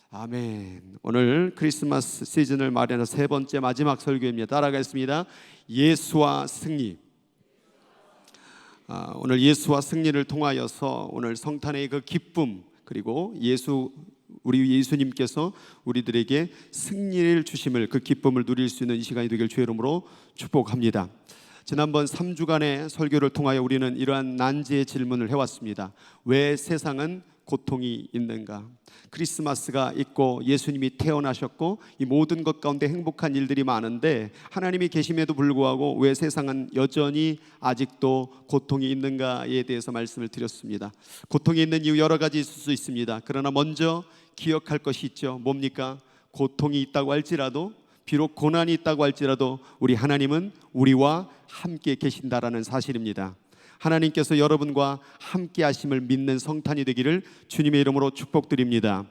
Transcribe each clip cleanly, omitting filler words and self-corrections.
아멘. 오늘 크리스마스 시즌을 맞이하는 세 번째 마지막 설교입니다. 따라가겠습니다. 예수와 승리. 오늘 예수와 승리를 통하여서 오늘 성탄의 그 기쁨, 그리고 우리 예수님께서 우리들에게 승리를 주심을, 그 기쁨을 누릴 수 있는 이 시간이 되길 주의 이름으로 축복합니다. 지난번 3주간의 설교를 통하여 우리는 이러한 난제의 질문을 해왔습니다. 왜 세상은 고통이 있는가? 크리스마스가 있고 예수님이 태어나셨고 이 모든 것 가운데 행복한 일들이 많은데 하나님이 계심에도 불구하고 왜 세상은 여전히 아직도 고통이 있는가에 대해서 말씀을 드렸습니다. 고통이 있는 이유 여러 가지 있을 수 있습니다. 그러나 먼저 기억할 것이 있죠. 뭡니까? 고통이 있다고 할지라도, 비록 고난이 있다고 할지라도 우리 하나님은 우리와 함께 계신다라는 사실입니다. 하나님께서 여러분과 함께 하심을 믿는 성탄이 되기를 주님의 이름으로 축복드립니다.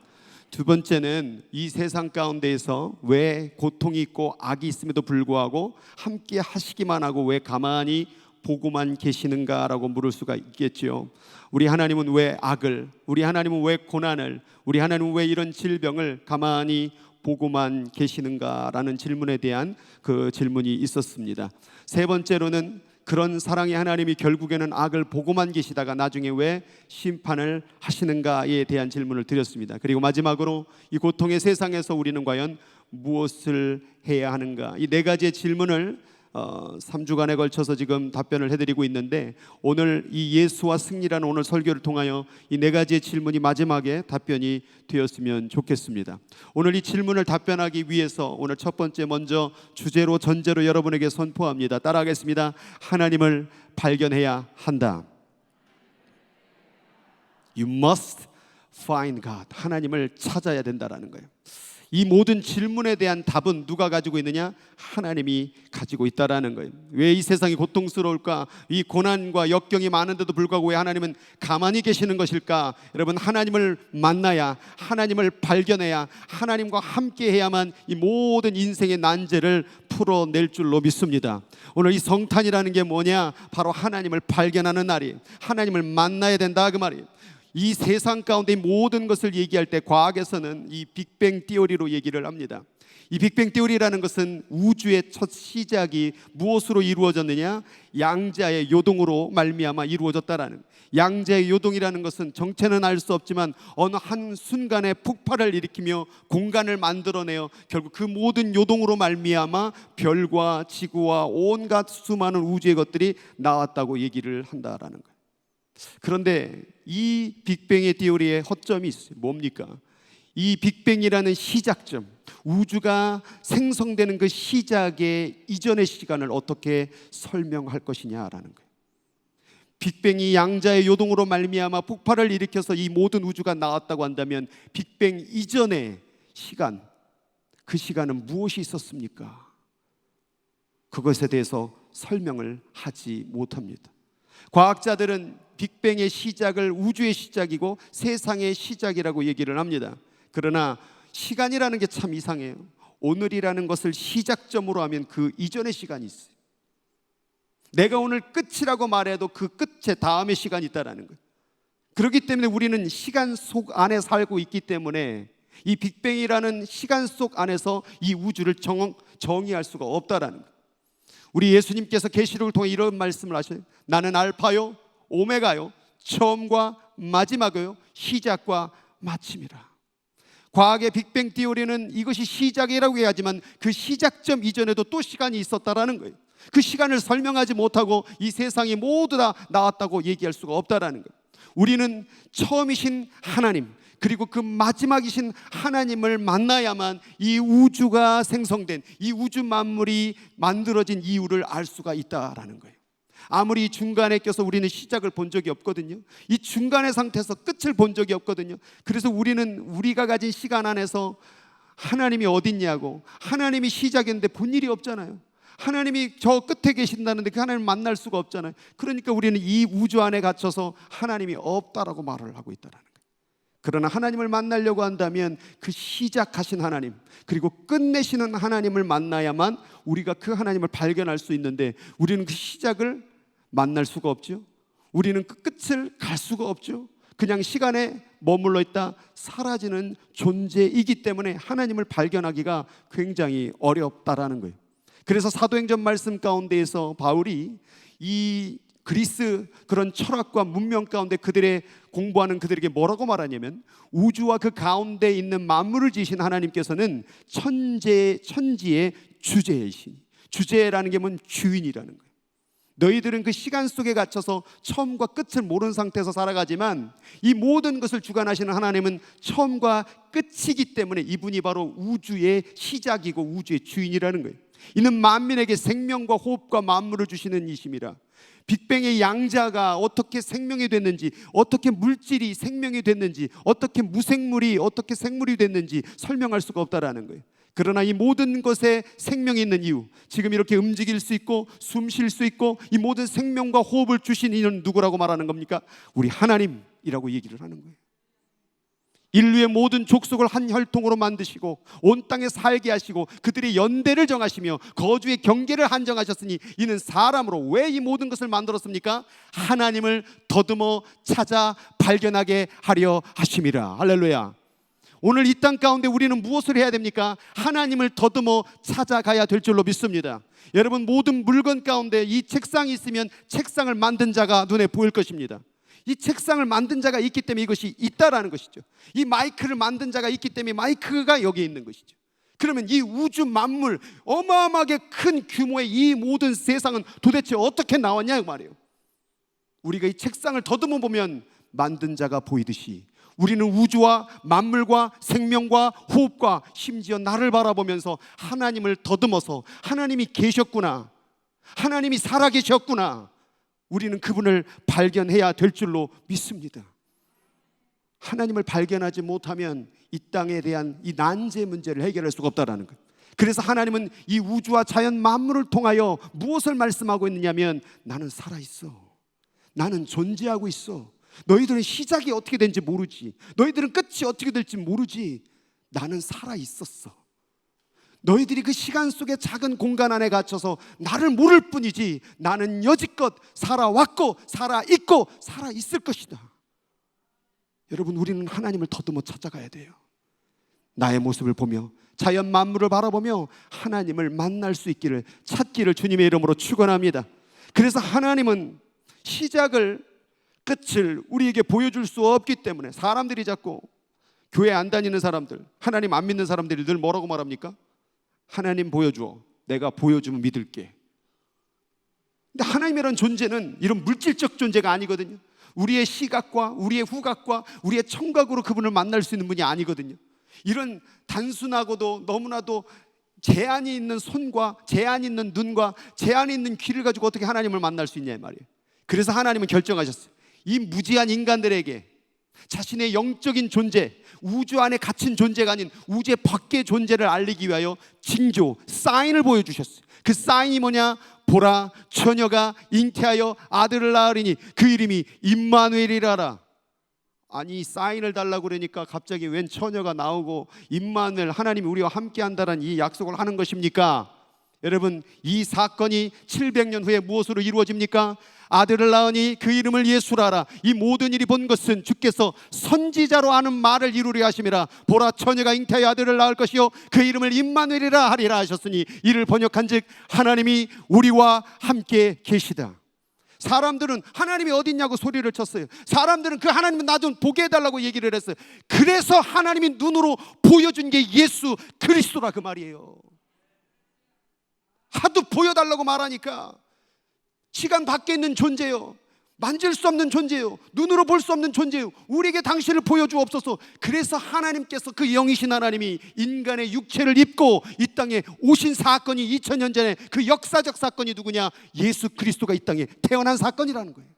두 번째는 이 세상 가운데에서 왜 고통이 있고 악이 있음에도 불구하고 함께 하시기만 하고 왜 가만히 보고만 계시는가라고 물을 수가 있겠죠. 우리 하나님은 왜 악을, 우리 하나님은 왜 고난을, 우리 하나님은 왜 이런 질병을 가만히 보고만 계시는가라는 질문에 대한 그 질문이 있었습니다. 세 번째로는 그런 사랑의 하나님이 결국에는 악을 보고만 계시다가 나중에 왜 심판을 하시는가에 대한 질문을 드렸습니다. 그리고 마지막으로 이 고통의 세상에서 우리는 과연 무엇을 해야 하는가? 이 네 가지의 질문을 3주간에 걸쳐서 지금 답변을 해드리고 있는데, 오늘 이 예수와 승리라는 오늘 설교를 통하여 이 네 가지의 질문이 마지막에 답변이 되었으면 좋겠습니다. 오늘 이 질문을 답변하기 위해서 오늘 첫 번째 먼저 주제로 전제로 여러분에게 선포합니다. 따라하겠습니다. 하나님을 발견해야 한다. You must find God. 하나님을 찾아야 된다라는 거예요. 이 모든 질문에 대한 답은 누가 가지고 있느냐? 하나님이 가지고 있다라는 거예요. 왜 이 세상이 고통스러울까? 이 고난과 역경이 많은데도 불구하고 왜 하나님은 가만히 계시는 것일까? 여러분, 하나님을 만나야, 하나님을 발견해야, 하나님과 함께 해야만 이 모든 인생의 난제를 풀어낼 줄로 믿습니다. 오늘 이 성탄이라는 게 뭐냐? 바로 하나님을 발견하는 날이에요. 하나님을 만나야 된다 그 말이에요. 이 세상 가운데 모든 것을 얘기할 때 과학에서는 이 빅뱅 띠오리로 얘기를 합니다. 이 빅뱅 띠오리라는 것은 우주의 첫 시작이 무엇으로 이루어졌느냐? 양자의 요동으로 말미암아 이루어졌다라는. 양자의 요동이라는 것은 정체는 알 수 없지만 어느 한 순간에 폭발을 일으키며 공간을 만들어내어 결국 그 모든 요동으로 말미암아 별과 지구와 온갖 수많은 우주의 것들이 나왔다고 얘기를 한다라는 거예요. 그런데 이 빅뱅의 띠오리에 허점이 있어요. 뭡니까? 이 빅뱅이라는 시작점, 우주가 생성되는 그 시작의 이전의 시간을 어떻게 설명할 것이냐라는 거예요. 빅뱅이 양자의 요동으로 말미암아 폭발을 일으켜서 이 모든 우주가 나왔다고 한다면 빅뱅 이전의 시간, 그 시간은 무엇이 있었습니까? 그것에 대해서 설명을 하지 못합니다. 과학자들은 빅뱅의 시작을 우주의 시작이고 세상의 시작이라고 얘기를 합니다. 그러나 시간이라는 게 참 이상해요. 오늘이라는 것을 시작점으로 하면 그 이전의 시간이 있어요. 내가 오늘 끝이라고 말해도 그 끝에 다음의 시간이 있다는 거예요. 그렇기 때문에 우리는 시간 속 안에 살고 있기 때문에 이 빅뱅이라는 시간 속 안에서 이 우주를 정의할 수가 없다는 거예요. 우리 예수님께서 계시록을 통해 이런 말씀을 하셔요. 나는 알파요 오메가요, 처음과 마지막이요, 시작과 마침이라. 과학의 빅뱅 띠오리는 이것이 시작이라고 해야지만 그 시작점 이전에도 또 시간이 있었다라는 거예요. 그 시간을 설명하지 못하고 이 세상이 모두 다 나왔다고 얘기할 수가 없다라는 거예요. 우리는 처음이신 하나님, 그리고 그 마지막이신 하나님을 만나야만 이 우주가 생성된, 이 우주 만물이 만들어진 이유를 알 수가 있다라는 거예요. 아무리 중간에 껴서 우리는 시작을 본 적이 없거든요. 이 중간의 상태에서 끝을 본 적이 없거든요. 그래서 우리는 우리가 가진 시간 안에서 하나님이 어딨냐고, 하나님이 시작인데 본 일이 없잖아요. 하나님이 저 끝에 계신다는데 그 하나님을 만날 수가 없잖아요. 그러니까 우리는 이 우주 안에 갇혀서 하나님이 없다라고 말을 하고 있다는 거예요. 그러나 하나님을 만나려고 한다면 그 시작하신 하나님, 그리고 끝내시는 하나님을 만나야만 우리가 그 하나님을 발견할 수 있는데, 우리는 그 시작을 만날 수가 없죠. 우리는 그 끝을 갈 수가 없죠. 그냥 시간에 머물러 있다 사라지는 존재이기 때문에 하나님을 발견하기가 굉장히 어렵다라는 거예요. 그래서 사도행전 말씀 가운데에서 바울이 이 그리스 그런 철학과 문명 가운데 그들의 공부하는 그들에게 뭐라고 말하냐면, 우주와 그 가운데 있는 만물을 지으신 하나님께서는 천지의 주제이신, 주제라는 게 뭔 주인이라는 거예요. 너희들은 그 시간 속에 갇혀서 처음과 끝을 모르는 상태에서 살아가지만 이 모든 것을 주관하시는 하나님은 처음과 끝이기 때문에 이분이 바로 우주의 시작이고 우주의 주인이라는 거예요. 이는 만민에게 생명과 호흡과 만물을 주시는 이심이라. 빅뱅의 양자가 어떻게 생명이 됐는지, 어떻게 물질이 생명이 됐는지, 어떻게 무생물이 어떻게 생물이 됐는지 설명할 수가 없다라는 거예요. 그러나 이 모든 것에 생명이 있는 이유, 지금 이렇게 움직일 수 있고 숨 쉴 수 있고 이 모든 생명과 호흡을 주신 이는 누구라고 말하는 겁니까? 우리 하나님이라고 얘기를 하는 거예요. 인류의 모든 족속을 한 혈통으로 만드시고 온 땅에 살게 하시고 그들의 연대를 정하시며 거주의 경계를 한정하셨으니 이는 사람으로 왜 이 모든 것을 만들었습니까? 하나님을 더듬어 찾아 발견하게 하려 하심이라. 할렐루야. 오늘 이 땅 가운데 우리는 무엇을 해야 됩니까? 하나님을 더듬어 찾아가야 될 줄로 믿습니다. 여러분, 모든 물건 가운데 이 책상이 있으면 책상을 만든 자가 눈에 보일 것입니다. 이 책상을 만든 자가 있기 때문에 이것이 있다라는 것이죠. 이 마이크를 만든 자가 있기 때문에 마이크가 여기 있는 것이죠. 그러면 이 우주 만물, 어마어마하게 큰 규모의 이 모든 세상은 도대체 어떻게 나왔냐 이 말이에요. 우리가 이 책상을 더듬어 보면 만든 자가 보이듯이 우리는 우주와 만물과 생명과 호흡과 심지어 나를 바라보면서 하나님을 더듬어서 하나님이 계셨구나, 하나님이 살아계셨구나, 우리는 그분을 발견해야 될 줄로 믿습니다. 하나님을 발견하지 못하면 이 땅에 대한 이 난제 문제를 해결할 수가 없다는 거예요. 그래서 하나님은 이 우주와 자연 만물을 통하여 무엇을 말씀하고 있느냐면, 나는 살아있어, 나는 존재하고 있어. 너희들은 시작이 어떻게 된지 모르지, 너희들은 끝이 어떻게 될지 모르지, 나는 살아있었어. 너희들이 그 시간 속의 작은 공간 안에 갇혀서 나를 모를 뿐이지 나는 여지껏 살아왔고 살아있고 살아있을 것이다. 여러분, 우리는 하나님을 더듬어 찾아가야 돼요. 나의 모습을 보며 자연 만물을 바라보며 하나님을 만날 수 있기를, 찾기를 주님의 이름으로 축원합니다. 그래서 하나님은 시작을 끝을 우리에게 보여줄 수 없기 때문에 사람들이 자꾸, 교회 안 다니는 사람들, 하나님 안 믿는 사람들이 늘 뭐라고 말합니까? 하나님 보여줘, 내가 보여주면 믿을게. 근데 하나님이라는 존재는 이런 물질적 존재가 아니거든요. 우리의 시각과 우리의 후각과 우리의 청각으로 그분을 만날 수 있는 분이 아니거든요. 이런 단순하고도 너무나도 제한이 있는 손과 제한이 있는 눈과 제한이 있는 귀를 가지고 어떻게 하나님을 만날 수 있냐 이 말이에요. 그래서 하나님은 결정하셨어요. 이 무지한 인간들에게 자신의 영적인 존재, 우주 안에 갇힌 존재가 아닌 우주의 밖의 존재를 알리기 위하여 징조, 사인을 보여주셨어요. 그 사인이 뭐냐? 보라, 처녀가 잉태하여 아들을 낳으리니 그 이름이 임마누엘이라라. 아니, 사인을 달라고 그러니까 갑자기 웬 처녀가 나오고 임마누엘, 하나님이 우리와 함께 한다는 이 약속을 하는 것입니까? 여러분, 이 사건이 700년 후에 무엇으로 이루어집니까? 아들을 낳으니 그 이름을 예수라라. 이 모든 일이 본 것은 주께서 선지자로 하는 말을 이루려 하심이라. 보라, 처녀가 잉태하여 아들을 낳을 것이요 그 이름을 임마누엘이라 하리라 하셨으니 이를 번역한즉 하나님이 우리와 함께 계시다. 사람들은 하나님이 어디 있냐고 소리를 쳤어요. 사람들은 그 하나님은 나 좀 보게 해달라고 얘기를 했어요. 그래서 하나님이 눈으로 보여준 게 예수 그리스도라 그 말이에요. 하도 보여달라고 말하니까 시간 밖에 있는 존재요, 만질 수 없는 존재요, 눈으로 볼 수 없는 존재요, 우리에게 당신을 보여주옵소서. 그래서 하나님께서, 그 영이신 하나님이 인간의 육체를 입고 이 땅에 오신 사건이 2000년 전에 그 역사적 사건이 누구냐? 예수 그리스도가 이 땅에 태어난 사건이라는 거예요.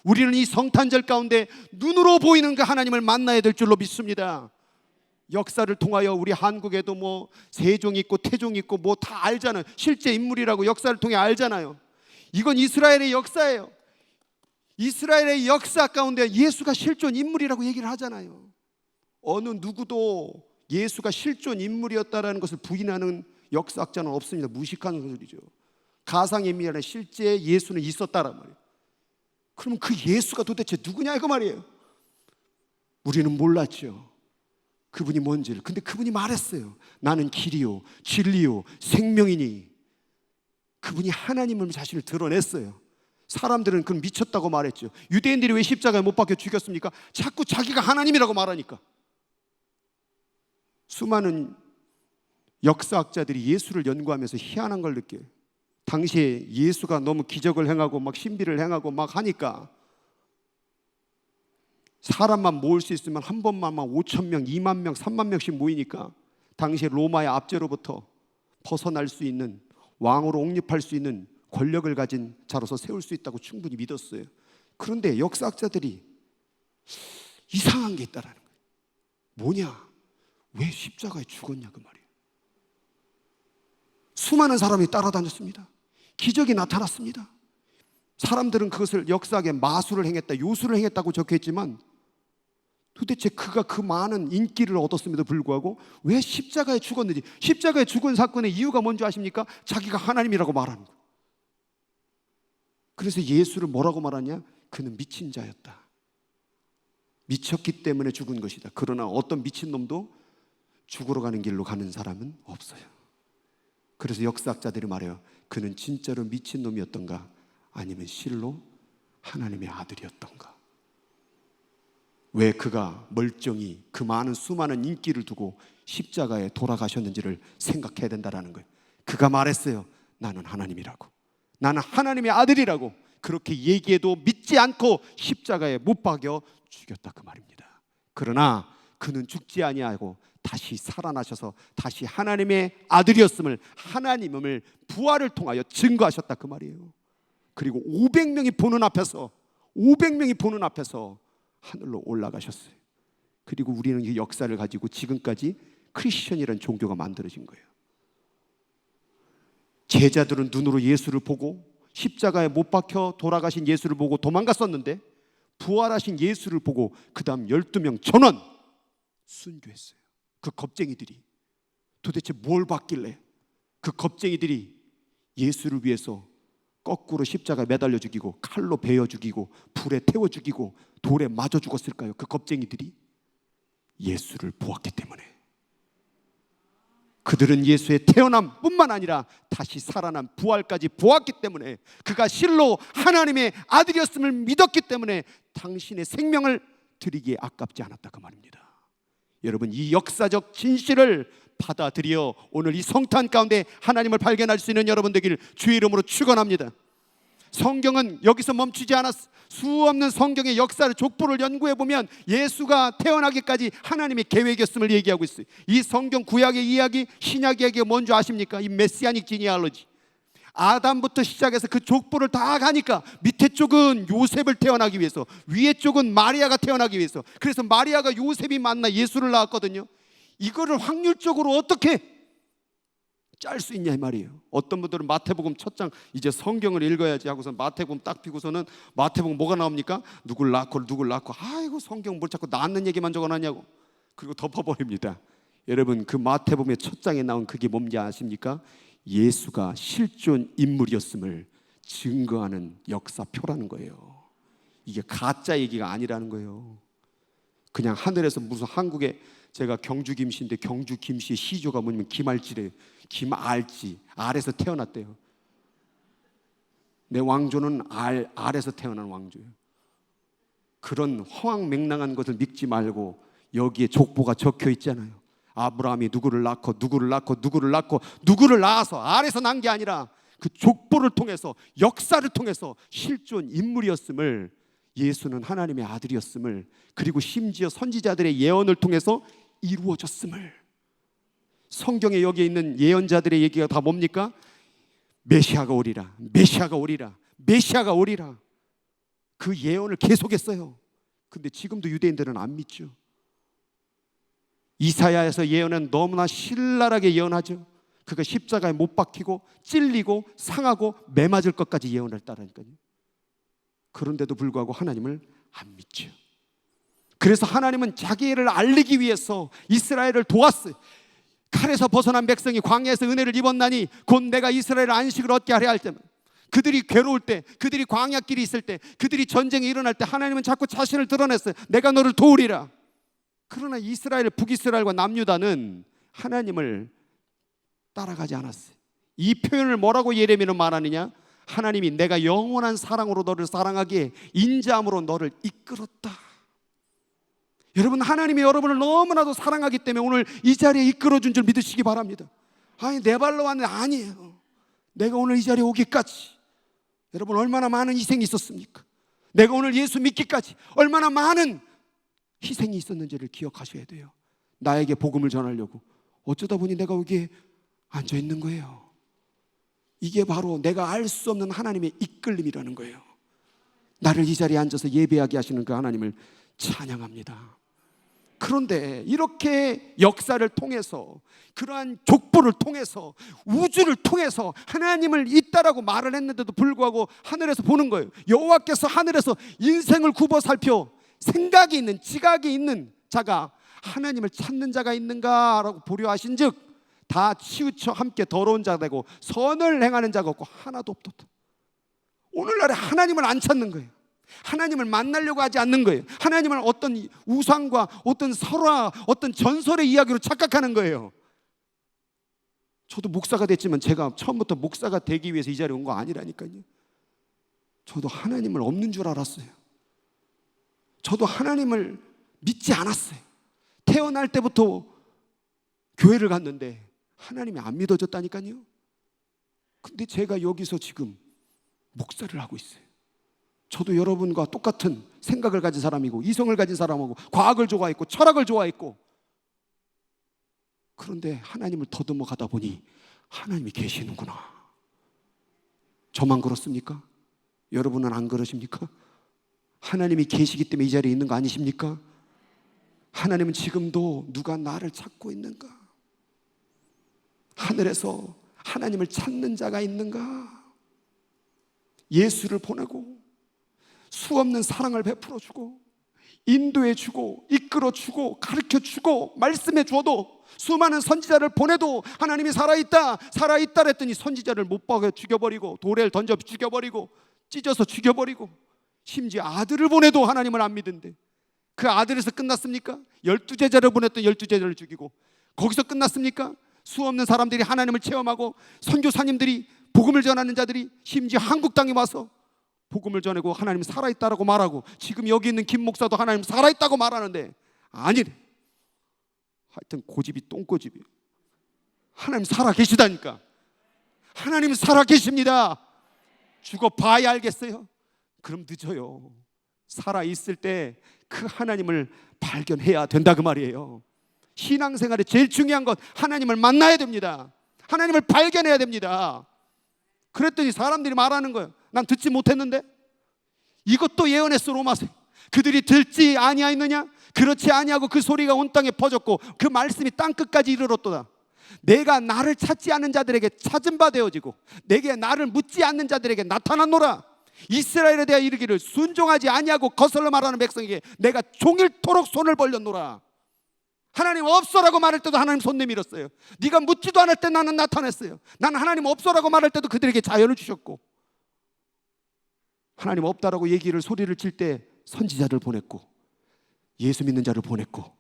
우리는 이 성탄절 가운데 눈으로 보이는 그 하나님을 만나야 될 줄로 믿습니다. 역사를 통하여 우리 한국에도 뭐 세종 있고 태종 있고 뭐 다 알잖아요. 실제 인물이라고 역사를 통해 알잖아요. 이건 이스라엘의 역사예요. 이스라엘의 역사 가운데 예수가 실존 인물이라고 얘기를 하잖아요. 어느 누구도 예수가 실존 인물이었다라는 것을 부인하는 역사학자는 없습니다. 무식한 소리죠. 가상인물이 실제 예수는 있었다란 말이에요. 그러면 그 예수가 도대체 누구냐 그 말이에요. 우리는 몰랐죠. 그분이 뭔지를. 근데 그분이 말했어요. 나는 길이요 진리요 생명이니. 그분이 하나님을 자신을 드러냈어요. 사람들은 그건 미쳤다고 말했죠. 유대인들이 왜 십자가에 못 박혀 죽였습니까? 자꾸 자기가 하나님이라고 말하니까. 수많은 역사학자들이 예수를 연구하면서 희한한 걸 느껴요. 당시에 예수가 너무 기적을 행하고 막 신비를 행하고 막 하니까 사람만 모을 수 있으면 한 번만 막 5천 명, 2만 명, 3만 명씩 모이니까 당시에 로마의 압제로부터 벗어날 수 있는, 왕으로 옹립할 수 있는 권력을 가진 자로서 세울 수 있다고 충분히 믿었어요. 그런데 역사학자들이 이상한 게 있다라는 거예요. 뭐냐? 왜 십자가에 죽었냐 그 말이에요. 수많은 사람이 따라다녔습니다. 기적이 나타났습니다. 사람들은 그것을 역사학에 마술을 행했다, 요술을 행했다고 적혀있지만 도대체 그가 그 많은 인기를 얻었음에도 불구하고 왜 십자가에 죽었는지, 십자가에 죽은 사건의 이유가 뭔지 아십니까? 자기가 하나님이라고 말하는 거예요. 그래서 예수를 뭐라고 말하냐? 그는 미친 자였다. 미쳤기 때문에 죽은 것이다. 그러나 어떤 미친놈도 죽으러 가는 길로 가는 사람은 없어요. 그래서 역사학자들이 말해요. 그는 진짜로 미친놈이었던가 아니면 실로 하나님의 아들이었던가. 왜 그가 멀쩡히 그 많은 수많은 인기를 두고 십자가에 돌아가셨는지를 생각해야 된다는 거예요. 그가 말했어요. 나는 하나님이라고, 나는 하나님의 아들이라고. 그렇게 얘기해도 믿지 않고 십자가에 못 박여 죽였다 그 말입니다. 그러나 그는 죽지 아니하고 다시 살아나셔서 다시 하나님의 아들이었음을, 하나님임을 부활을 통하여 증거하셨다 그 말이에요. 그리고 500명이 보는 앞에서 하늘로 올라가셨어요. 그리고 우리는 이 역사를 가지고 지금까지 크리스천이라는 종교가 만들어진 거예요. 제자들은 눈으로 예수를 보고 십자가에 못 박혀 돌아가신 예수를 보고 도망갔었는데 부활하신 예수를 보고 그 다음 12명 전원 순교했어요. 그 겁쟁이들이 도대체 뭘 봤길래 그 겁쟁이들이 예수를 위해서 거꾸로 십자가에 매달려 죽이고 칼로 베어 죽이고 불에 태워 죽이고 돌에 맞아 죽었을까요? 그 겁쟁이들이 예수를 보았기 때문에. 그들은 예수의 태어남뿐만 아니라 다시 살아난 부활까지 보았기 때문에, 그가 실로 하나님의 아들이었음을 믿었기 때문에 당신의 생명을 드리기에 아깝지 않았다 그 말입니다. 여러분, 이 역사적 진실을 받아들여 오늘 이 성탄 가운데 하나님을 발견할 수 있는 여러분 되기를 주의 이름으로 축원합니다. 성경은 여기서 멈추지 않았어. 수없는 성경의 역사를, 족보를 연구해 보면 예수가 태어나기까지 하나님의 계획이었음을 얘기하고 있어요. 이 성경 구약의 이야기, 신약 이야기가 뭔지 아십니까? 이 메시아닉 지니알로지. 아담부터 시작해서 그 족보를 다 가니까 밑에 쪽은 요셉을 태어나기 위해서, 위에 쪽은 마리아가 태어나기 위해서. 그래서 마리아가 요셉이 만나 예수를 낳았거든요. 이거를 확률적으로 어떻게 짤 수 있냐 이 말이에요. 어떤 분들은 마태복음 첫 장 이제 성경을 읽어야지 하고서 마태복음 딱 피고서는 마태복음 뭐가 나옵니까? 누굴 낳고 아이고 성경 뭘 자꾸 낳는 얘기만 적어놨냐고. 그리고 덮어버립니다. 여러분, 그 마태복음의 첫 장에 나온 그게 뭔지 아십니까? 예수가 실존 인물이었음을 증거하는 역사표라는 거예요. 이게 가짜 얘기가 아니라는 거예요. 그냥 하늘에서 무슨 한국에, 제가 경주 김씨인데 경주 김씨의 시조가 뭐냐면 김알지래요. 김알지, 알에서 태어났대요. 내 왕조는 알에서 태어난 왕조예요. 그런 허황맹랑한 것을 믿지 말고 여기에 족보가 적혀 있잖아요. 아브라함이 누구를 낳아서 알에서 난 게 아니라 그 족보를 통해서, 역사를 통해서 실존 인물이었음을, 예수는 하나님의 아들이었음을, 그리고 심지어 선지자들의 예언을 통해서 이루어졌음을. 성경에 여기에 있는 예언자들의 얘기가 다 뭡니까? 메시아가 오리라, 메시아가 오리라, 메시아가 오리라. 그 예언을 계속했어요. 근데 지금도 유대인들은 안 믿죠. 이사야에서 예언은 너무나 신랄하게 예언하죠. 그가 십자가에 못 박히고 찔리고 상하고 매 맞을 것까지 예언을 했다라니까요. 그런데도 불구하고 하나님을 안 믿죠. 그래서 하나님은 자기를 알리기 위해서 이스라엘을 도왔어요. 칼에서 벗어난 백성이 광야에서 은혜를 입었나니 곧 내가 이스라엘 안식을 얻게 하려 할 때만, 그들이 괴로울 때, 그들이 광야길이 있을 때, 그들이 전쟁이 일어날 때 하나님은 자꾸 자신을 드러냈어요. 내가 너를 도우리라. 그러나 이스라엘, 북이스라엘과 남유다는 하나님을 따라가지 않았어요. 이 표현을 뭐라고 예레미야는 말하느냐? 하나님이 내가 영원한 사랑으로 너를 사랑하기에 인자함으로 너를 이끌었다. 여러분, 하나님이 여러분을 너무나도 사랑하기 때문에 오늘 이 자리에 이끌어준 줄 믿으시기 바랍니다. 아니, 내 발로 왔는데 아니에요. 내가 오늘 이 자리에 오기까지 여러분 얼마나 많은 희생이 있었습니까? 내가 오늘 예수 믿기까지 얼마나 많은 희생이 있었는지를 기억하셔야 돼요. 나에게 복음을 전하려고 어쩌다 보니 내가 여기에 앉아 있는 거예요. 이게 바로 내가 알 수 없는 하나님의 이끌림이라는 거예요. 나를 이 자리에 앉아서 예배하게 하시는 그 하나님을 찬양합니다. 그런데 이렇게 역사를 통해서, 그러한 족보를 통해서, 우주를 통해서 하나님을 있다라고 말을 했는데도 불구하고 하늘에서 보는 거예요. 여호와께서 하늘에서 인생을 굽어 살펴 생각이 있는, 지각이 있는 자가, 하나님을 찾는 자가 있는가라고 보려 하신즉 다 치우쳐 함께 더러운 자가 되고 선을 행하는 자가 없고 하나도 없도다. 오늘날에 하나님을 안 찾는 거예요. 하나님을 만나려고 하지 않는 거예요. 하나님을 어떤 우상과 어떤 설화, 어떤 전설의 이야기로 착각하는 거예요. 저도 목사가 됐지만 제가 처음부터 목사가 되기 위해서 이 자리에 온 거 아니라니까요. 저도 하나님을 없는 줄 알았어요. 저도 하나님을 믿지 않았어요. 태어날 때부터 교회를 갔는데 하나님이 안 믿어졌다니까요. 근데 제가 여기서 지금 목사를 하고 있어요. 저도 여러분과 똑같은 생각을 가진 사람이고 이성을 가진 사람하고 과학을 좋아했고 철학을 좋아했고, 그런데 하나님을 더듬어 가다 보니 하나님이 계시는구나. 저만 그렇습니까? 여러분은 안 그러십니까? 하나님이 계시기 때문에 이 자리에 있는 거 아니십니까? 하나님은 지금도 누가 나를 찾고 있는가? 하늘에서 하나님을 찾는 자가 있는가? 예수를 보내고 수없는 사랑을 베풀어 주고 인도해 주고 이끌어 주고 가르쳐 주고 말씀해 주어도, 수많은 선지자를 보내도 하나님이 살아있다 살아있다 했더니 선지자를 못 박아 죽여버리고 돌을 던져 죽여버리고 찢어서 죽여버리고, 심지어 아들을 보내도 하나님을 안 믿은데 그 아들에서 끝났습니까? 12제자를 보냈던 12제자를 죽이고 거기서 끝났습니까? 수없는 사람들이 하나님을 체험하고 선교사님들이, 복음을 전하는 자들이 심지어 한국 땅에 와서 복음을 전하고 하나님 살아있다라고 말하고, 지금 여기 있는 김 목사도 하나님 살아있다고 말하는데 아니래. 하여튼 고집이 똥고집이에요. 하나님 살아계시다니까. 하나님 살아계십니다. 죽어봐야 알겠어요? 그럼 늦어요. 살아있을 때 그 하나님을 발견해야 된다 그 말이에요. 신앙생활에 제일 중요한 건 하나님을 만나야 됩니다. 하나님을 발견해야 됩니다. 그랬더니 사람들이 말하는 거예요. 난 듣지 못했는데. 이것도 예언했어, 로마서. 그들이 듣지 아니하였느냐? 그렇지 아니하고 그 소리가 온 땅에 퍼졌고 그 말씀이 땅끝까지 이르렀도다. 내가 나를 찾지 않는 자들에게 찾은 바 되어지고 내게 나를 묻지 않는 자들에게 나타났노라. 이스라엘에 대하여 이르기를 순종하지 아니하고 거슬러 말하는 백성에게 내가 종일토록 손을 벌렸노라. 하나님 없어라고 말할 때도 하나님 손 내밀었어요. 네가 묻지도 않을 때 나는 나타냈어요. 나는 하나님 없어라고 말할 때도 그들에게 자연을 주셨고, 하나님 없다라고 얘기를 소리를 칠 때 선지자를 보냈고 예수 믿는 자를 보냈고,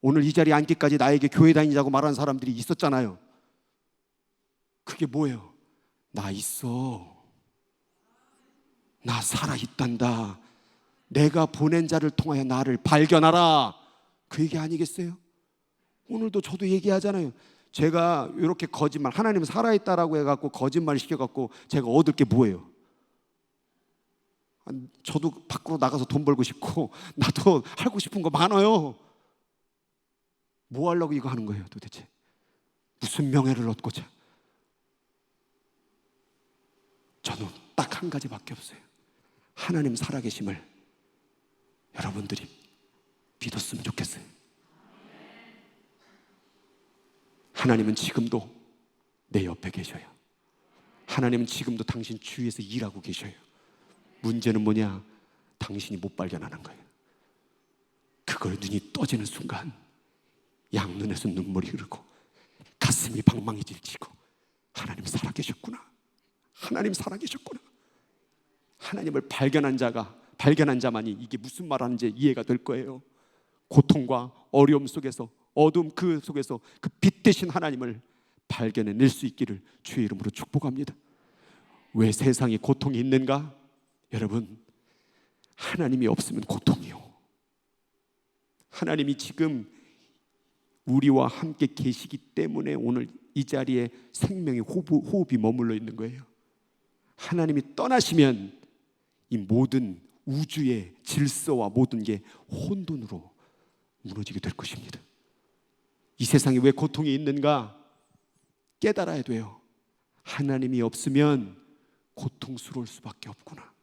오늘 이 자리에 앉기까지 나에게 교회 다니자고 말하는 사람들이 있었잖아요. 그게 뭐예요? 나 있어. 나 살아있단다. 내가 보낸 자를 통하여 나를 발견하라. 그 얘기 아니겠어요? 오늘도 저도 얘기하잖아요. 제가 이렇게 거짓말, 하나님은 살아있다라고 해갖고 거짓말 시켜갖고 제가 얻을 게 뭐예요? 저도 밖으로 나가서 돈 벌고 싶고 나도 하고 싶은 거 많아요. 뭐 하려고 이거 하는 거예요 도대체? 무슨 명예를 얻고자? 저는 딱 한 가지밖에 없어요. 하나님 살아계심을 여러분들이 믿었으면 좋겠어요. 하나님은 지금도 내 옆에 계셔요. 하나님은 지금도 당신 주위에서 일하고 계셔요. 문제는 뭐냐? 당신이 못 발견하는 거예요. 그걸 눈이 떠지는 순간 양눈에서 눈물이 흐르고 가슴이 방망이질치고, 하나님 살아계셨구나. 하나님 살아계셨구나. 하나님을 발견한 자만이 이게 무슨 말 하는지 이해가 될 거예요. 고통과 어려움 속에서, 어둠 그 속에서 그 빛 대신 하나님을 발견해낼 수 있기를 주의 이름으로 축복합니다. 왜 세상에 고통이 있는가? 여러분, 하나님이 없으면 고통이요. 하나님이 지금 우리와 함께 계시기 때문에 오늘 이 자리에 생명의 호흡이 머물러 있는 거예요. 하나님이 떠나시면 이 모든 우주의 질서와 모든 게 혼돈으로 무너지게 될 것입니다. 이 세상에 왜 고통이 있는가 깨달아야 돼요. 하나님이 없으면 고통스러울 수밖에 없구나.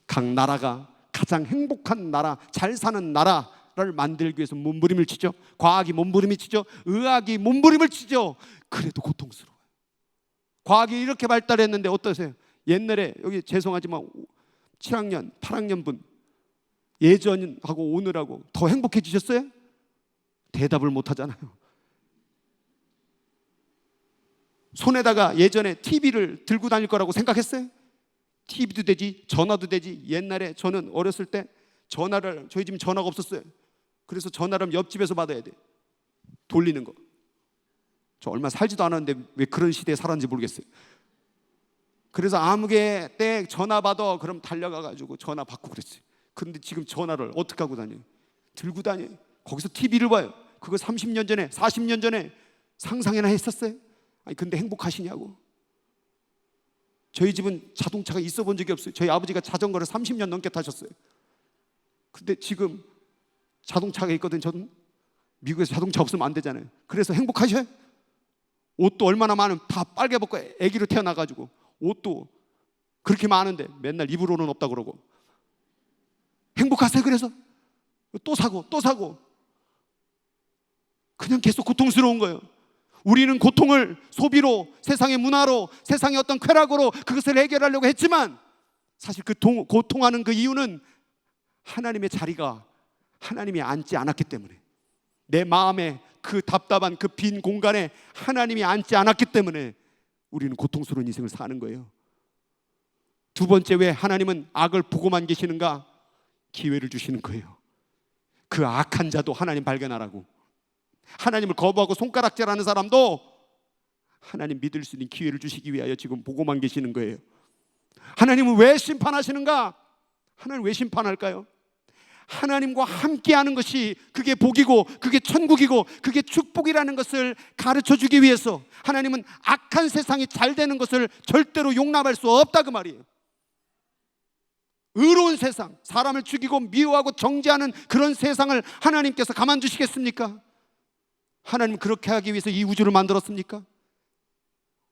각 나라가 가장 행복한 나라, 잘 사는 나라를 만들기 위해서 몸부림을 치죠. 과학이 몸부림을 치죠. 의학이 몸부림을 치죠. 그래도 고통스러워요. 과학이 이렇게 발달했는데 어떠세요? 옛날에, 여기 죄송하지만 7학년, 8학년 분 예전하고 오늘하고 더 행복해지셨어요? 대답을 못 하잖아요. 손에다가 예전에 TV를 들고 다닐 거라고 생각했어요? TV도 되지, 전화도 되지. 옛날에 저는 어렸을 때 전화를, 저희 집은 전화가 없었어요. 그래서 전화를 옆집에서 받아야 돼. 돌리는 거. 저 얼마 살지도 않았는데 왜 그런 시대에 살았는지 모르겠어요. 그래서 아무개 때 전화 받아, 그럼 달려가가지고 전화 받고 그랬어요. 그런데 지금 전화를 어떻게 하고 다녀요? 들고 다녀요. 거기서 TV를 봐요. 그거 30년 전에, 40년 전에 상상이나 했었어요? 아니 근데 행복하시냐고. 저희 집은 자동차가 있어 본 적이 없어요. 저희 아버지가 자전거를 30년 넘게 타셨어요. 근데 지금 자동차가 있거든. 저는 미국에서 자동차 없으면 안 되잖아요. 그래서 행복하셔요? 옷도 얼마나 많은, 다 빨개 벗고 아기로 태어나가지고 옷도 그렇게 많은데 맨날 입으로는 없다 그러고. 행복하세요? 그래서 또 사고 또 사고 그냥 계속 고통스러운 거예요. 우리는 고통을 소비로, 세상의 문화로, 세상의 어떤 쾌락으로 그것을 해결하려고 했지만 사실 그 고통하는 그 이유는 하나님의 자리가 하나님이 앉지 않았기 때문에, 내 마음에 그 답답한 그 빈 공간에 하나님이 앉지 않았기 때문에 우리는 고통스러운 인생을 사는 거예요. 두 번째, 왜 하나님은 악을 보고만 계시는가? 기회를 주시는 거예요. 그 악한 자도 하나님 발견하라고. 하나님을 거부하고 손가락질하는 사람도 하나님 믿을 수 있는 기회를 주시기 위하여 지금 보고만 계시는 거예요. 하나님은 왜 심판하시는가? 하나님 왜 심판할까요? 하나님과 함께하는 것이 그게 복이고 그게 천국이고 그게 축복이라는 것을 가르쳐주기 위해서 하나님은 악한 세상이 잘 되는 것을 절대로 용납할 수 없다 그 말이에요. 의로운 세상, 사람을 죽이고 미워하고 정죄하는 그런 세상을 하나님께서 가만두시겠습니까? 하나님 그렇게 하기 위해서 이 우주를 만들었습니까?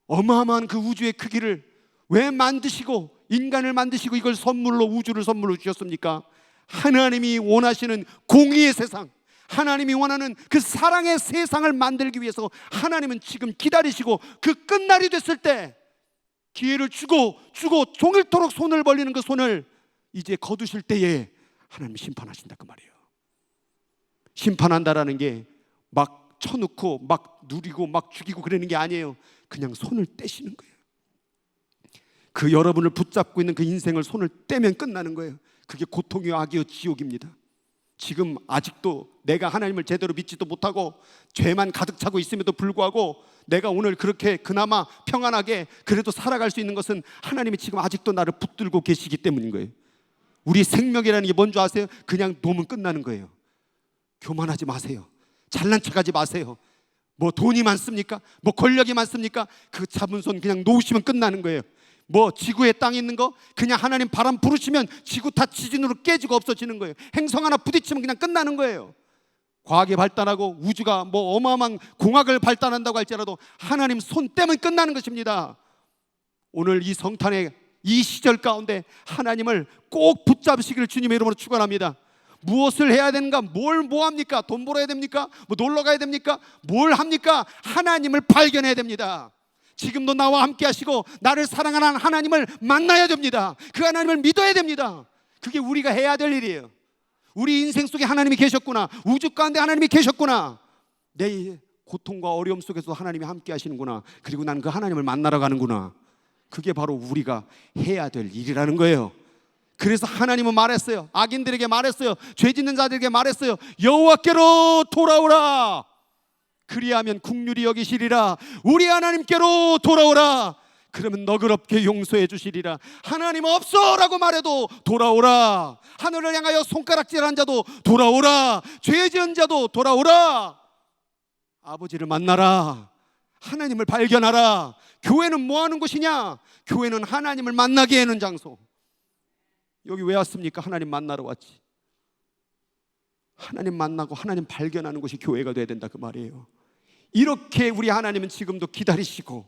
어마어마한 그 우주의 크기를 왜 만드시고 인간을 만드시고 이걸 선물로, 우주를 선물로 주셨습니까? 하나님이 원하시는 공의의 세상, 하나님이 원하는 그 사랑의 세상을 만들기 위해서 하나님은 지금 기다리시고 그 끝날이 됐을 때 기회를 주고 종일토록 손을 벌리는 그 손을 이제 거두실 때에 하나님 심판하신다 그 말이에요. 심판한다라는 게 막 쳐놓고 막 누리고 막 죽이고 그러는 게 아니에요. 그냥 손을 떼시는 거예요. 그 여러분을 붙잡고 있는 그 인생을 손을 떼면 끝나는 거예요. 그게 고통이요 악이요 지옥입니다. 지금 아직도 내가 하나님을 제대로 믿지도 못하고 죄만 가득 차고 있음에도 불구하고 내가 오늘 그렇게 그나마 평안하게 그래도 살아갈 수 있는 것은 하나님이 지금 아직도 나를 붙들고 계시기 때문인 거예요. 우리 생명이라는 게 뭔지 아세요? 그냥 놓으면 끝나는 거예요. 교만하지 마세요. 잘난 척하지 마세요. 뭐 돈이 많습니까? 뭐 권력이 많습니까? 그 잡은 손 그냥 놓으시면 끝나는 거예요. 뭐 지구에 땅에 있는 거 그냥 하나님 바람 부르시면 지구 다 지진으로 깨지고 없어지는 거예요. 행성 하나 부딪히면 그냥 끝나는 거예요. 과학이 발달하고 우주가 뭐 어마어마한 공학을 발달한다고 할지라도 하나님 손 떼면 끝나는 것입니다. 오늘 이 성탄의 이 시절 가운데 하나님을 꼭 붙잡으시기를 주님의 이름으로 축원합니다. 무엇을 해야 되는가? 뭐 합니까? 돈 벌어야 됩니까? 뭐 놀러 가야 됩니까? 뭘 합니까? 하나님을 발견해야 됩니다. 지금도 나와 함께 하시고 나를 사랑하는 하나님을 만나야 됩니다. 그 하나님을 믿어야 됩니다. 그게 우리가 해야 될 일이에요. 우리 인생 속에 하나님이 계셨구나. 우주 가운데 하나님이 계셨구나. 내 고통과 어려움 속에서 하나님이 함께 하시는구나. 그리고 나는 그 하나님을 만나러 가는구나. 그게 바로 우리가 해야 될 일이라는 거예요. 그래서 하나님은 말했어요. 악인들에게 말했어요. 죄 짓는 자들에게 말했어요. 여호와께로 돌아오라. 그리하면 긍휼히 여기시리라. 우리 하나님께로 돌아오라. 그러면 너그럽게 용서해 주시리라. 하나님 없어라고 말해도 돌아오라. 하늘을 향하여 손가락질한 자도 돌아오라. 죄 지은 자도 돌아오라. 아버지를 만나라. 하나님을 발견하라. 교회는 뭐 하는 곳이냐? 교회는 하나님을 만나게 하는 장소. 여기 왜 왔습니까? 하나님 만나러 왔지. 하나님 만나고 하나님 발견하는 곳이 교회가 돼야 된다 그 말이에요. 이렇게 우리 하나님은 지금도 기다리시고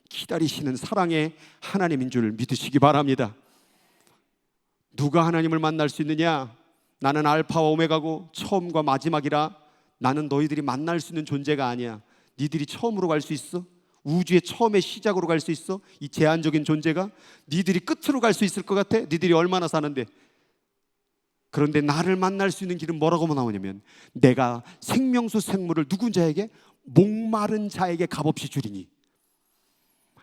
기다리시는 사랑의 하나님인 줄 믿으시기 바랍니다. 누가 하나님을 만날 수 있느냐? 나는 알파와 오메가고 처음과 마지막이라. 나는 너희들이 만날 수 있는 존재가 아니야. 니들이 처음으로 갈 수 있어? 우주의 처음의 시작으로 갈 수 있어? 이 제한적인 존재가? 니들이 끝으로 갈 수 있을 것 같아? 니들이 얼마나 사는데? 그런데 나를 만날 수 있는 길은 뭐라고 나오냐면, 내가 생명수 생물을 누군 자에게? 목마른 자에게 값없이 주리니.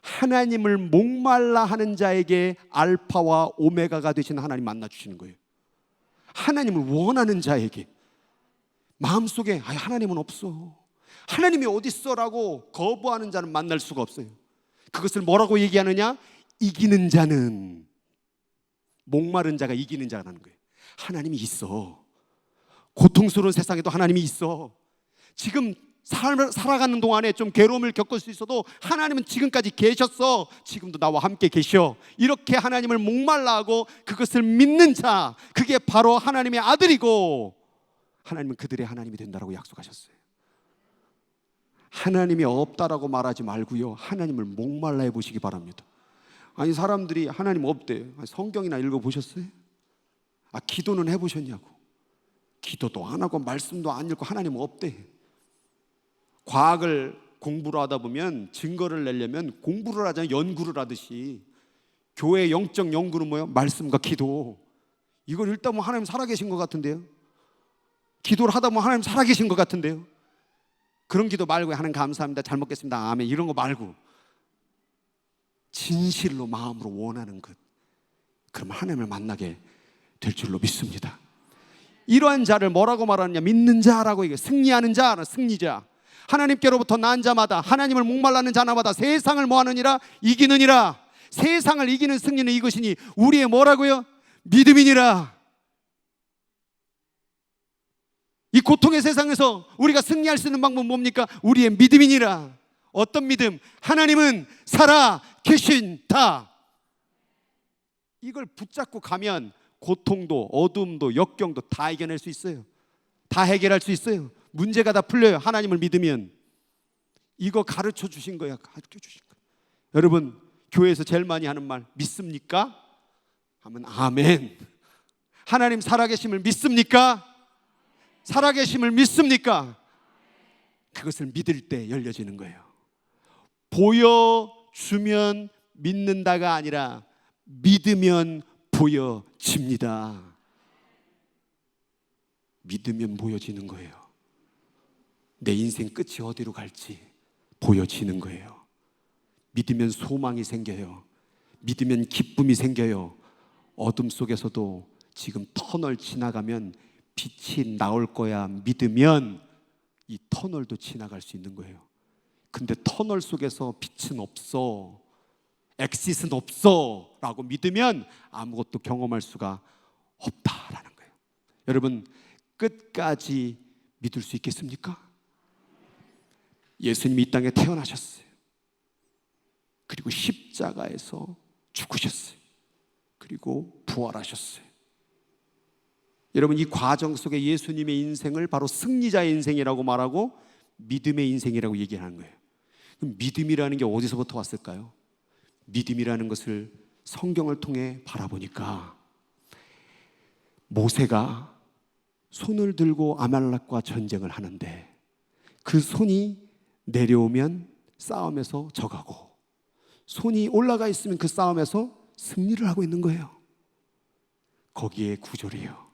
하나님을 목말라 하는 자에게 알파와 오메가가 되신 하나님 만나주시는 거예요. 하나님을 원하는 자에게. 마음속에 하나님은 없어, 하나님이 어딨어 라고 거부하는 자는 만날 수가 없어요. 그것을 뭐라고 얘기하느냐? 이기는 자는, 목마른 자가 이기는 자라는 거예요. 하나님이 있어. 고통스러운 세상에도 하나님이 있어. 지금 살아가는 동안에 좀 괴로움을 겪을 수 있어도 하나님은 지금까지 계셨어. 지금도 나와 함께 계셔. 이렇게 하나님을 목말라 하고 그것을 믿는 자, 그게 바로 하나님의 아들이고, 하나님은 그들의 하나님이 된다라고 약속하셨어요. 하나님이 없다라고 말하지 말고요, 하나님을 목말라 해보시기 바랍니다. 아니, 사람들이 하나님 없대. 성경이나 읽어보셨어요? 기도는 해보셨냐고. 기도도 안 하고 말씀도 안 읽고 하나님 없대. 과학을 공부를 하다 보면 증거를 내려면 공부를 하잖아요. 연구를 하듯이. 교회의 영적 연구는 뭐예요? 말씀과 기도. 이걸 읽다 보면 하나님 살아계신 것 같은데요. 기도를 하다 보면 하나님 살아계신 것 같은데요. 그런 기도 말고, 하나님 감사합니다, 잘 먹겠습니다, 아멘, 이런 거 말고 진실로 마음으로 원하는 것, 그러면 하나님을 만나게 될 줄로 믿습니다. 이러한 자를 뭐라고 말하느냐? 믿는 자라고 얘기해요. 승리하는 자, 승리자. 하나님께로부터 난 자마다, 하나님을 목말라는 자마다 세상을 뭐하느니라? 이기느니라. 세상을 이기는 승리는 이것이니 우리의 뭐라고요? 믿음이니라. 이 고통의 세상에서 우리가 승리할 수 있는 방법은 뭡니까? 우리의 믿음이니라. 어떤 믿음? 하나님은 살아 계신다. 이걸 붙잡고 가면 고통도 어둠도 역경도 다 이겨낼 수 있어요. 다 해결할 수 있어요. 문제가 다 풀려요. 하나님을 믿으면. 이거 가르쳐 주신 거야. 가르쳐 주신 거야. 여러분, 교회에서 제일 많이 하는 말 믿습니까? 하면 아멘. 하나님 살아계심을 믿습니까? 살아계심을 믿습니까? 그것을 믿을 때 열려지는 거예요. 보여주면 믿는다가 아니라 믿으면 보여집니다. 믿으면 보여지는 거예요. 내 인생 끝이 어디로 갈지 보여지는 거예요. 믿으면 소망이 생겨요. 믿으면 기쁨이 생겨요. 어둠 속에서도 지금 터널 지나가면 빛이 나올 거야 믿으면 이 터널도 지나갈 수 있는 거예요. 근데 터널 속에서 빛은 없어, 엑싯은 없어 라고 믿으면 아무것도 경험할 수가 없다라는 거예요. 여러분, 끝까지 믿을 수 있겠습니까? 예수님이 이 땅에 태어나셨어요. 그리고 십자가에서 죽으셨어요. 그리고 부활하셨어요. 여러분, 이 과정 속에 예수님의 인생을 바로 승리자의 인생이라고 말하고 믿음의 인생이라고 얘기하는 거예요. 그럼 믿음이라는 게 어디서부터 왔을까요? 믿음이라는 것을 성경을 통해 바라보니까 모세가 손을 들고 아말렉과 전쟁을 하는데 그 손이 내려오면 싸움에서 져가고, 손이 올라가 있으면 그 싸움에서 승리를 하고 있는 거예요. 거기에 구절이에요.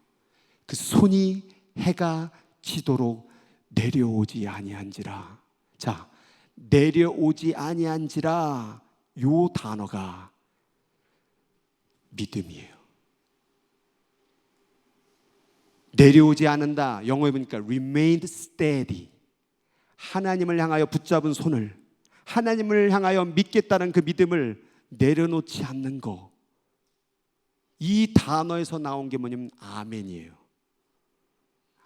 그 손이 해가 지도록 내려오지 아니한지라. 자, 내려오지 아니한지라, 요 단어가 믿음이에요. 내려오지 않는다. 영어에 보니까 remained steady. 하나님을 향하여 붙잡은 손을, 하나님을 향하여 믿겠다는 그 믿음을 내려놓지 않는 거. 이 단어에서 나온 게 뭐냐면 아멘이에요.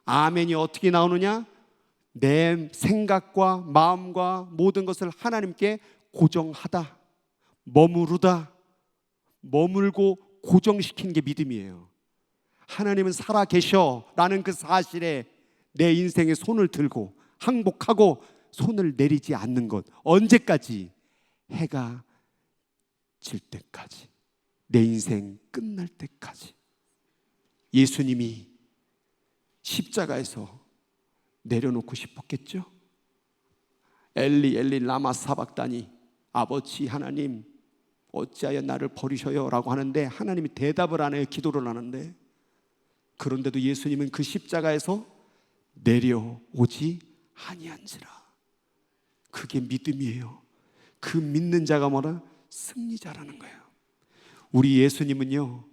아멘이 어떻게 나오느냐? 내 생각과 마음과 모든 것을 하나님께 고정하다, 머무르다, 머물고 고정시키는 게 믿음이에요. 하나님은 살아계셔 라는 그 사실에 내 인생에 손을 들고 항복하고 손을 내리지 않는 것. 언제까지? 해가 질 때까지, 내 인생 끝날 때까지. 예수님이 십자가에서 내려놓고 싶었겠죠? 엘리 엘리 라마 사박다니, 아버지 하나님 어찌하여 나를 버리셔요? 라고 하는데 하나님이 대답을 안 해요. 기도를 하는데. 그런데도 예수님은 그 십자가에서 내려오지 아니한지라. 그게 믿음이에요. 그 믿는 자가 뭐라? 승리자라는 거예요. 우리 예수님은요,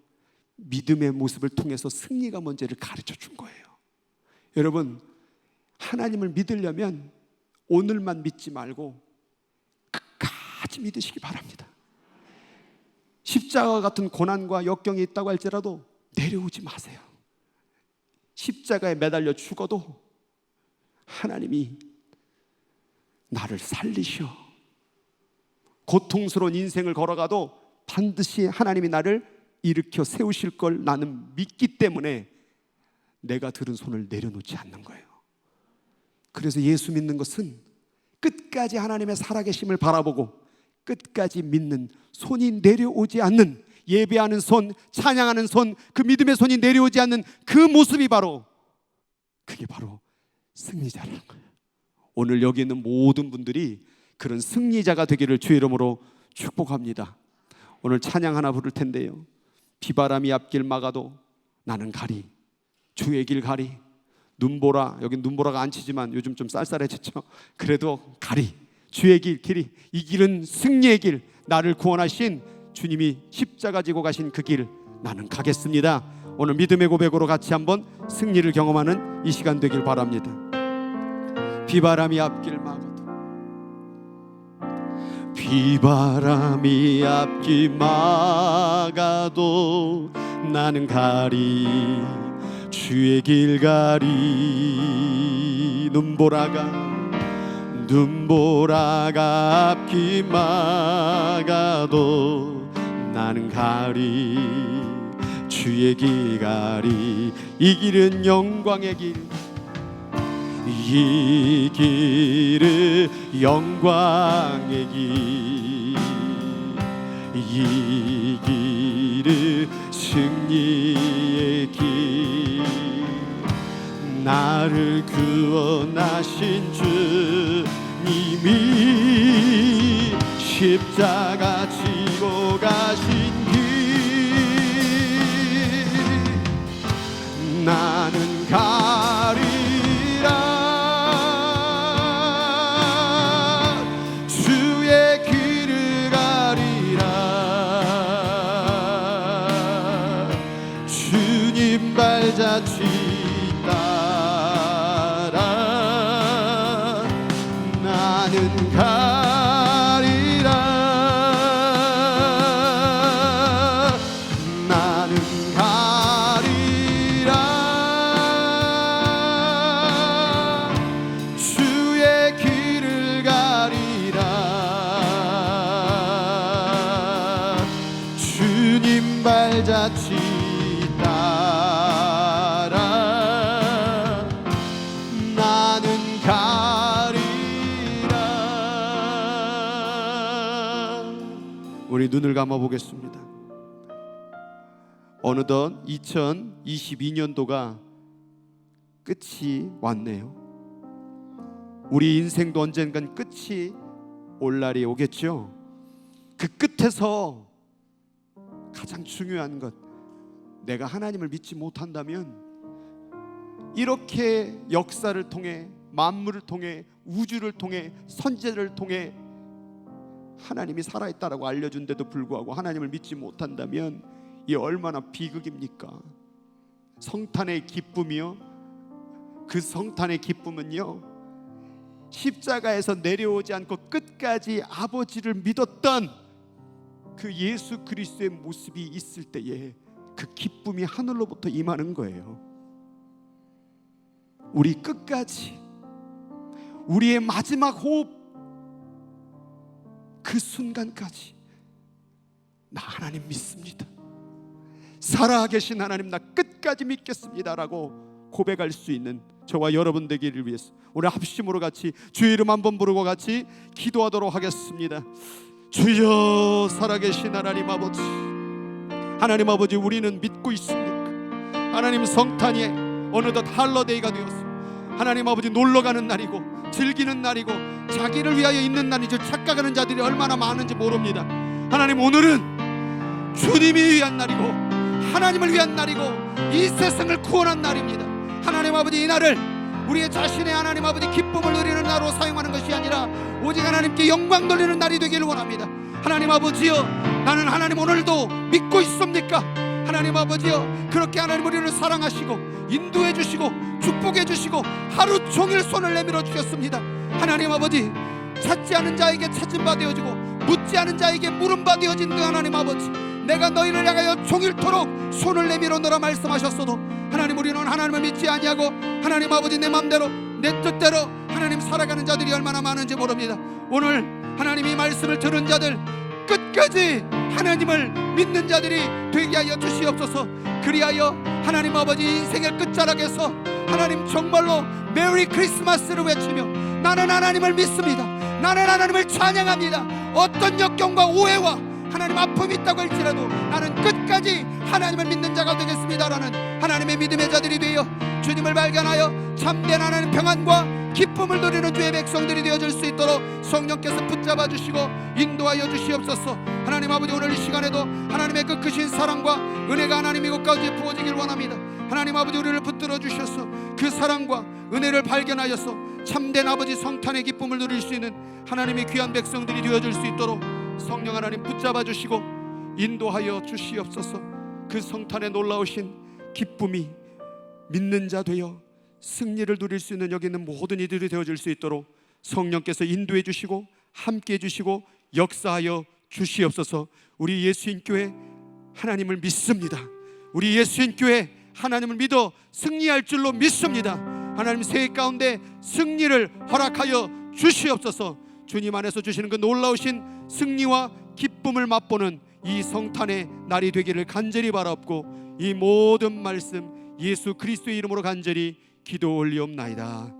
믿음의 모습을 통해서 승리가 뭔지를 가르쳐 준 거예요. 여러분, 하나님을 믿으려면 오늘만 믿지 말고 끝까지 믿으시기 바랍니다. 십자가 같은 고난과 역경이 있다고 할지라도 내려오지 마세요. 십자가에 매달려 죽어도 하나님이 나를 살리셔. 고통스러운 인생을 걸어가도 반드시 하나님이 나를 일으켜 세우실 걸 나는 믿기 때문에 내가 들은 손을 내려놓지 않는 거예요. 그래서 예수 믿는 것은 끝까지 하나님의 살아계심을 바라보고 끝까지 믿는, 손이 내려오지 않는, 예배하는 손, 찬양하는 손, 그 믿음의 손이 내려오지 않는 그 모습이 바로, 그게 바로 승리자라는 거예요. 오늘 여기 있는 모든 분들이 그런 승리자가 되기를 주의 이름으로 축복합니다. 오늘 찬양 하나 부를 텐데요. 비바람이 앞길 막아도 나는 가리, 주의 길 가리. 눈보라, 여기 눈보라가 안 치지만 요즘 좀 쌀쌀해졌죠. 그래도 가리, 주의 길이, 이 길은 승리의 길, 나를 구원하신 주님이 십자가 지고 가신 그 길 나는 가겠습니다. 오늘 믿음의 고백으로 같이 한번 승리를 경험하는 이 시간 되길 바랍니다. 비바람이 앞길 막아도, 비바람이 앞길 막아도 나는 가리, 주의 길 가리. 눈보라가 앞길 막아도 나는 가리, 주의 길 가리. 이 길은 영광의 길, 이 길은 영광의 길, 이 길은 승리의 길. 나를 구원하신 주님이 십자가 지고 가신 길, 나는 가리라, 주의 길을 가리라. 주님 발자취 따라 나는 가리라, 나는 가리라. 주의 길을 가리라, 주님 발자취 따라 나는 가리라. 우리 눈을 감아 보겠습니다. 어느덧 2022년도가 끝이 왔네요. 우리 인생도 언젠간 끝이 올 날이 오겠죠. 그 끝에서 가장 중요한 것, 내가 하나님을 믿지 못한다면 이렇게 역사를 통해, 만물을 통해, 우주를 통해, 선지자를 통해 하나님이 살아있다라고 알려준데도 불구하고 하나님을 믿지 못한다면 이 얼마나 비극입니까? 성탄의 기쁨이요, 그 성탄의 기쁨은요, 십자가에서 내려오지 않고 끝까지 아버지를 믿었던 그 예수 그리스도의 모습이 있을 때에 그 기쁨이 하늘로부터 임하는 거예요. 우리 끝까지, 우리의 마지막 호흡, 그 순간까지 나 하나님 믿습니다, 살아계신 하나님 나 끝까지 믿겠습니다 라고 고백할 수 있는 저와 여러분 되기를 위해서 오늘 합심으로 같이 주의 이름 한번 부르고 같이 기도하도록 하겠습니다. 주여, 살아계신 하나님 아버지, 하나님 아버지, 우리는 믿고 있습니까? 하나님, 성탄이 어느덧 할러데이가 되었습니다. 하나님 아버지, 놀러가는 날이고 즐기는 날이고 자기를 위하여 있는 날인 줄 착각하는 자들이 얼마나 많은지 모릅니다. 하나님, 오늘은 주님이 위한 날이고 하나님을 위한 날이고 이 세상을 구원한 날입니다. 하나님 아버지, 이 날을 우리의 자신의 하나님 아버지 기쁨을 누리는 날로 사용하는 것이 아니라 오직 하나님께 영광 돌리는 날이 되기를 원합니다. 하나님 아버지여, 나는 하나님 오늘도 믿고 있습니까? 하나님 아버지여, 그렇게 하나님 우리를 사랑하시고 인도해 주시고 축복해 주시고 하루 종일 손을 내밀어 주셨습니다. 하나님 아버지, 찾지 않은 자에게 찾은 바 되어지고 묻지 않은 자에게 물은 바 되어진 그 하나님 아버지, 내가 너희를 향하여 종일토록 손을 내밀어노라 말씀하셨어도 하나님, 우리는 하나님을 믿지 아니하고 하나님 아버지 내 맘대로 내 뜻대로 하나님 살아가는 자들이 얼마나 많은지 모릅니다. 오늘 하나님이 말씀을 들은 자들, 끝까지 하나님을 믿는 자들이 되게 하여 주시옵소서. 그리하여 하나님 아버지 인생의 끝자락에서 하나님 정말로 메리 크리스마스를 외치며 나는 하나님을 믿습니다, 나는 하나님을 찬양합니다, 어떤 역경과 오해와 하나님 아픔이 있다고 할지라도 나는 끝까지 하나님을 믿는 자가 되겠습니다라는 하나님의 믿음의 자들이 되어 주님을 발견하여 참된 하나님 평안과 기쁨을 누리는 주의 백성들이 되어질 수 있도록 성령께서 붙잡아 주시고 인도하여 주시옵소서. 하나님 아버지, 오늘 이 시간에도 하나님의 그 크신 사랑과 은혜가 하나님 이곳까지 부어지길 원합니다. 하나님 아버지, 우리를 붙들어 주셔서 그 사랑과 은혜를 발견하여서 참된 아버지 성탄의 기쁨을 누릴 수 있는 하나님의 귀한 백성들이 되어질 수 있도록 성령 하나님 붙잡아 주시고 인도하여 주시옵소서. 그 성탄의 놀라우신 기쁨이 믿는 자 되어 승리를 누릴 수 있는 여기 있는 모든 이들이 되어질 수 있도록 성령께서 인도해 주시고 함께해 주시고 역사하여 주시옵소서. 우리 예수인 교회 하나님을 믿습니다. 우리 예수인 교회 하나님을 믿어 승리할 줄로 믿습니다. 하나님, 새해 가운데 승리를 허락하여 주시옵소서. 주님 안에서 주시는 그 놀라우신 승리와 기쁨을 맛보는 이 성탄의 날이 되기를 간절히 바라옵고 이 모든 말씀 예수 그리스도의 이름으로 간절히 기도 올리옵나이다.